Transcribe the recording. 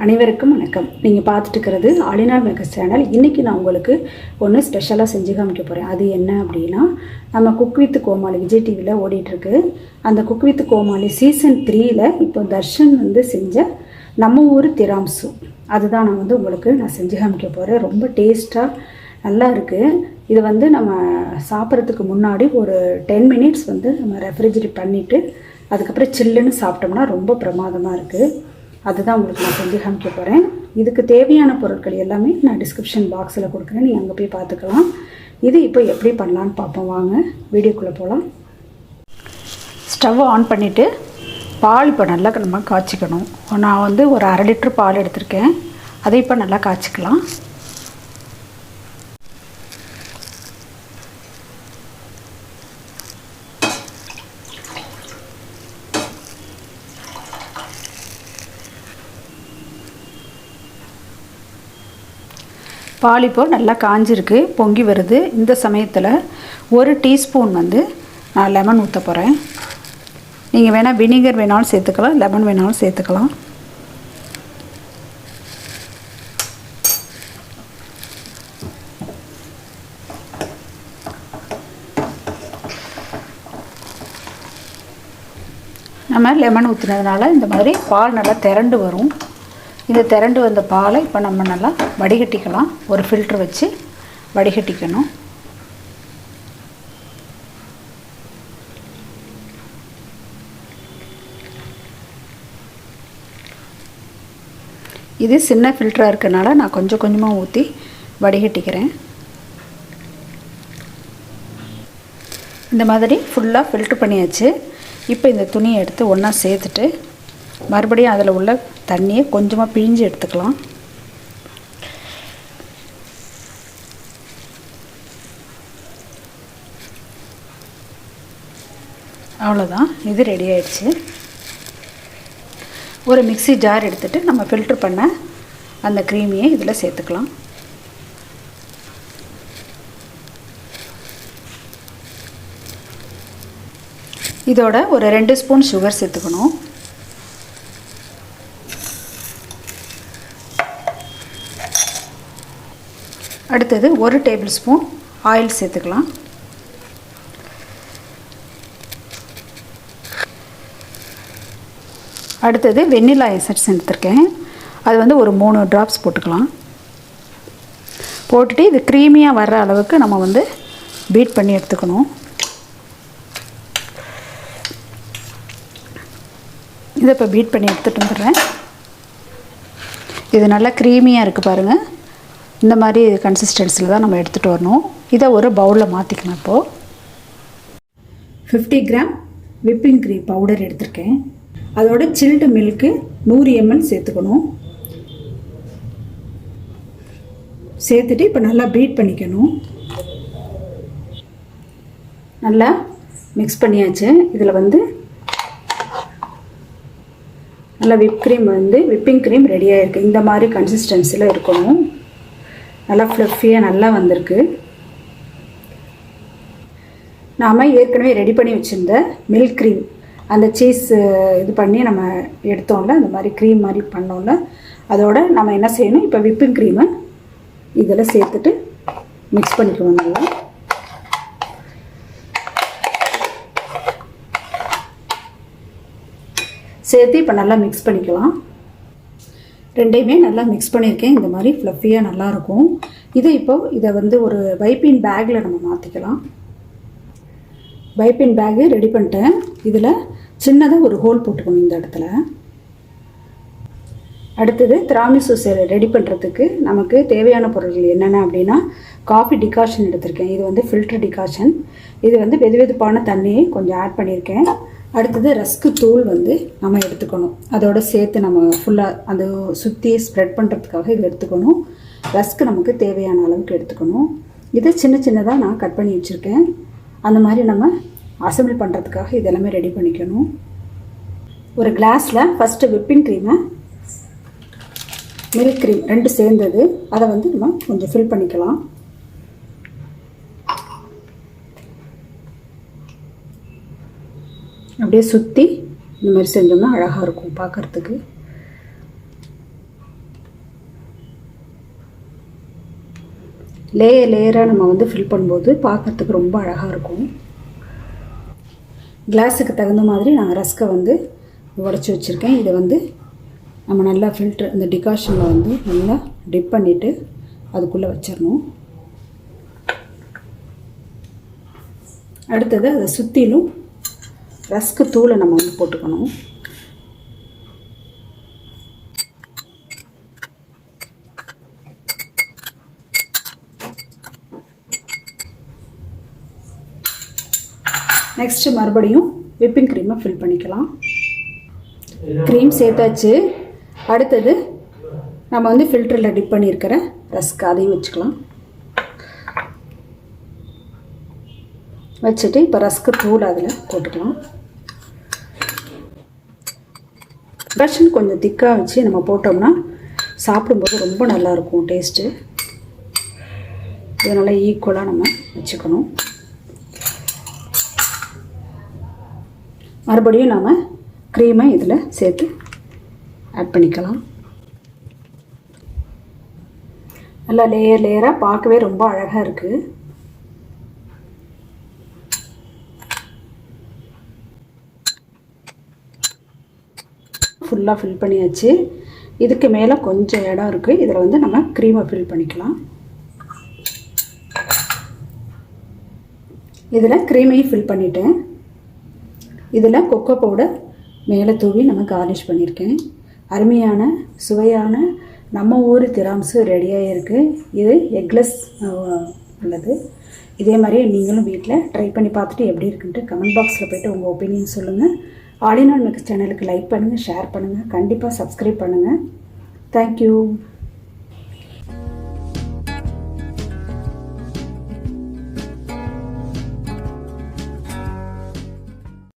அனைவருக்கும் வணக்கம். நீங்கள் பார்த்துட்டு இருக்கிறது ஆலினார் மேக்கர்ஸ் சேனல். இன்றைக்கி நான் உங்களுக்கு ஒன்று ஸ்பெஷலாக செஞ்சு காமிக்க போகிறேன். அது என்ன அப்படின்னா, நம்ம குக் வித் கோமாளி விஜய் டிவியில் ஓடிட்டுருக்கு. அந்த குக் வித் கோமாளி சீசன் 3ல் இப்போ தர்ஷன் செஞ்ச நம்ம ஊர் திராம்சு அதுதான் நான் உங்களுக்கு செஞ்சு காமிக்க போகிறேன். ரொம்ப டேஸ்ட்டாக நல்லா இருக்குது. இது நம்ம சாப்பிட்றதுக்கு முன்னாடி ஒரு 10 மினிட்ஸ் நம்ம ரெஃப்ரிஜரேட் பண்ணிவிட்டு அதுக்கப்புறம் சில்லுன்னு சாப்பிட்டோம்னா ரொம்ப பிரமாதமாக இருக்குது. அதுதான் உங்களுக்கு நான் செஞ்சு காமிக்க போகிறேன். இதுக்கு தேவையான பொருட்கள் எல்லாமே நான் டிஸ்கிரிப்ஷன் பாக்ஸில் கொடுக்குறேன், நீங்கள் அங்கே போய் பார்த்துக்கலாம். இது இப்போ எப்படி பண்ணலான்னு பார்ப்போம். வாங்க வீடியோக்குள்ளே போகலாம். ஸ்டவ் ஆன் பண்ணிவிட்டு பால் இப்போ நல்லா நம்ம காய்ச்சிக்கணும். நான் ஒரு 1/2 லிட்டர் பால் எடுத்திருக்கேன். அதை இப்போ நல்லா காய்ச்சிக்கலாம். பால் இப்போ நல்லா காஞ்சிருக்கு, பொங்கி வருது. இந்த சமயத்தில் 1 டீஸ்பூன் நான் லெமன் ஊற்ற போகிறேன். நீங்கள் வேணால் வினிகர் வேணாலும் சேர்த்துக்கலாம், லெமன் வேணாலும் சேர்த்துக்கலாம். நம்ம லெமன் ஊற்றினதுனால இந்த மாதிரி பால் நல்லா திரண்டு வரும். இந்த திரண்டு வந்த பாலை இப்போ நம்ம நல்லா வடிகட்டிக்கலாம். ஒரு ஃபில்ட்ரு வச்சு வடிகட்டிக்கணும். இது சின்ன ஃபில்டராக இருக்கனால நான் கொஞ்சம் கொஞ்சமாக ஊற்றி வடிகட்டிக்கிறேன். இந்த மாதிரி ஃபுல்லாக ஃபில்ட்ரு பண்ணியாச்சு. இப்போ இந்த துணியை எடுத்து ஒன்றா சேர்த்துட்டு மறுபடியும் அதில் உள்ள தண்ணியை கொஞ்சமாக பிழிஞ்சு எடுத்துக்கலாம். அவ்வளோதான், இது ரெடி ஆயிடுச்சு. ஒரு மிக்ஸி ஜார் எடுத்துகிட்டு நம்ம ஃபில்ட்ரு பண்ண அந்த க்ரீமியை இதில் சேர்த்துக்கலாம். இதோட ஒரு 2 ஸ்பூன் சுகர் சேர்த்துக்கணும். அடுத்தது 1 டேபிள் ஸ்பூன் ஆயில் சேர்த்துக்கலாம். அடுத்தது வெண்ணிலா எசன்ஸ் எடுத்துருக்கேன். அது ஒரு 3 ட்ராப்ஸ் போட்டுக்கலாம். போட்டுட்டு இது க்ரீமியாக வர்ற அளவுக்கு நம்ம பீட் பண்ணி எடுத்துக்கணும். இதை இப்போ பீட் பண்ணி எடுத்துகிட்டு வந்துடுறேன். இது நல்லா க்ரீமியாக இருக்குது பாருங்கள். இந்த மாதிரி கன்சிஸ்டன்சியில் தான் நம்ம எடுத்துகிட்டு வரணும். இதை ஒரு பவுலில் மாற்றிக்கலாம். இப்போது 50 கிராம் விப்பிங் க்ரீம் பவுடர் எடுத்திருக்கேன். அதோட சில்டு மில்க்கு 100 ml சேர்த்துக்கணும். சேர்த்துட்டு இப்போ நல்லா பீட் பண்ணிக்கணும். நல்லா மிக்ஸ் பண்ணியாச்சு. இதில் நல்லா விப்பிங் க்ரீம் ரெடியாக இருக்குது. இந்த மாதிரி கன்சிஸ்டன்சியில் இருக்கணும். நல்லா ஃப்ளஃபியாக நல்லா வந்திருக்கு. நாம் ஏற்கனவே ரெடி பண்ணி வச்சுருந்த மில்க் க்ரீம், அந்த சீஸ் இது பண்ணி நம்ம எடுத்தோம்ல, அந்த மாதிரி க்ரீம் மாதிரி பண்ணோம்ல, அதோட நம்ம என்ன செய்யணும், இப்போ விப்பிங் க்ரீமை இதில் சேர்த்துட்டு மிக்ஸ் பண்ணிக்குவோம். நல்லா சேர்த்து இப்போ நல்லா மிக்ஸ் பண்ணிக்கலாம். ரெண்டையுமே நல்லா மிக்ஸ் பண்ணியிருக்கேன். இந்த மாதிரி ஃப்ளஃபியாக நல்லாயிருக்கும். இதை ஒரு வைப்பின் பேக்கில் நம்ம மாற்றிக்கலாம். வைப்பின் பேக்கு ரெடி பண்ணிட்டேன். இதில் சின்னதாக ஒரு ஹோல் போட்டுக்கணும் இந்த இடத்துல. அடுத்தது திராமிசு ரெடி பண்ணுறதுக்கு நமக்கு தேவையான பொருட்கள் என்னென்ன அப்படின்னா, காஃபி டிகாஷன் எடுத்திருக்கேன். இது ஃபில்டர் டிகாஷன். இது வெது வெதுப்பான தண்ணியை கொஞ்சம் ஆட் பண்ணியிருக்கேன். அடுத்தது ரஸ்க்கு தூள் நம்ம எடுத்துக்கணும். அதோடு சேர்த்து நம்ம ஃபுல்லாக அந்த சுற்றி ஸ்ப்ரெட் பண்ணுறதுக்காக இது எடுத்துக்கணும். ரஸ்க்கு நமக்கு தேவையான அளவுக்கு எடுத்துக்கணும். இது சின்ன சின்னதாக நான் கட் பண்ணி வச்சுருக்கேன். அந்த மாதிரி நம்ம அசம்பிள் பண்ணுறதுக்காக இதெல்லாமே ரெடி பண்ணிக்கணும். ஒரு கிளாஸில் ஃபஸ்ட்டு விப்பிங் க்ரீமை, மில்க் க்ரீம் 2 சேர்ந்தது, அதை நம்ம கொஞ்சம் ஃபில் பண்ணிக்கலாம். அப்படியே சுற்றி இந்த மாதிரி செஞ்சோம்னா அழகாக இருக்கும் பார்க்குறதுக்கு. லேயராக நம்ம வந்து ஃபில் பண்ணும்போது பார்க்குறதுக்கு ரொம்ப அழகாக இருக்கும். கிளாஸுக்கு தகுந்த மாதிரி நான் ரஸ்கை வந்து உடைச்சி வச்சுருக்கேன். இதை வந்து நம்ம நல்லா ஃபில்டர் இந்த டிகாஷனில் வந்து நல்லா டிப் பண்ணிவிட்டு அதுக்குள்ளே வச்சிடணும். அடுத்தது அதை சுற்றிலும் ரஸ்க்கு தூளை நம்ம வந்து போட்டுக்கணும். நெக்ஸ்ட்டு மறுபடியும் விப்பிங் க்ரீமை ஃபில் பண்ணிக்கலாம். க்ரீம் சேர்த்தாச்சு. அடுத்தது நம்ம வந்து ஃபில்டரில் டிப் பண்ணியிருக்கிற ரஸ்க் அதையும் வச்சுக்கலாம். வச்சுட்டு இப்போ ரஸ்க்கு தூள் அதில் போட்டுக்கலாம். தர்ஷன் கொஞ்சம் திக்காக வச்சு நம்ம போட்டோம்னா சாப்பிடும்போது ரொம்ப நல்லாயிருக்கும் டேஸ்ட்டு. இது நல்லா ஈக்குவலாக நம்ம வச்சுக்கணும். மறுபடியும் நாம் க்ரீமை இதில் சேர்த்து ஆட் பண்ணிக்கலாம். நல்லா லேயராக பார்க்கவே ரொம்ப அழகாக இருக்குது. ஃபுல்லாக ஃபில் பண்ணியாச்சு. இதுக்கு மேலே கொஞ்சம் இடம் இருக்குது. இதில் வந்து நம்ம க்ரீமை ஃபில் பண்ணிக்கலாம். இதில் க்ரீமையும் ஃபில் பண்ணிட்டேன். இதில் கொக்கோ பவுடர் மேலே தூவி நம்ம கார்னிஷ் பண்ணியிருக்கேன். அருமையான சுவையான நம்ம ஊர் திராம்சு ரெடியாக இருக்குது. இது எக்லெஸ் உள்ளது. இதே மாதிரி நீங்களும் வீட்டில் ட்ரை பண்ணி பார்த்துட்டு எப்படி இருக்குன்ட்டு கமெண்ட் பாக்ஸில் போய்ட்டு உங்கள் ஒப்பீனியன் சொல்லுங்கள். ஆல் இன் ஆல் மேக்கர்ஸ் சேனலுக்கு லைக் பண்ணுங்கள், ஷேர் பண்ணுங்கள், கண்டிப்பாக சப்ஸ்கிரைப் பண்ணுங்கள். தேங்க்யூ.